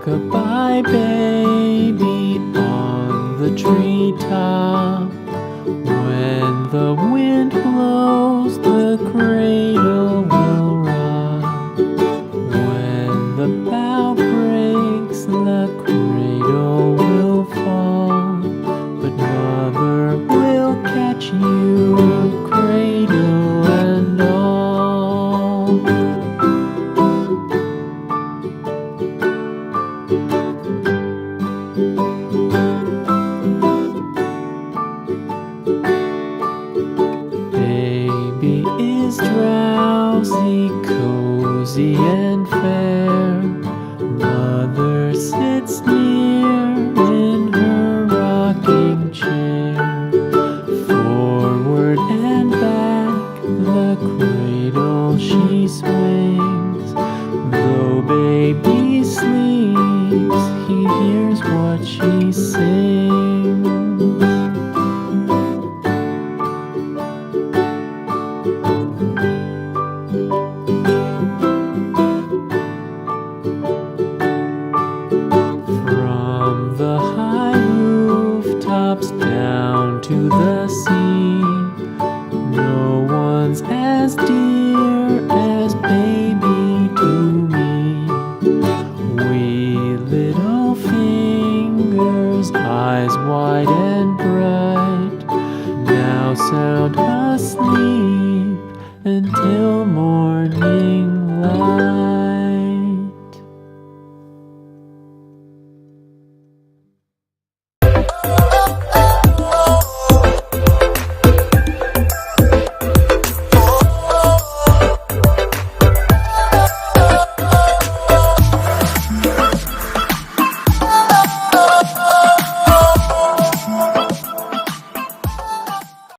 Rock-a-bye baby on the treetop. When the wind blows, the cradle will rock. When the bough breaks, the cradle will fall. But mother will catch you, cradle and all. Baby is drowsy, cozy and fair. Mother sits near in her rocking chair. Forward and back the cradle she swings. Though baby sleeps, he hears what she sings. From the high rooftops down to the sea, no one's as dear as baby to me. Wee little fingers, eyes wide and bright, now sound asleep until morning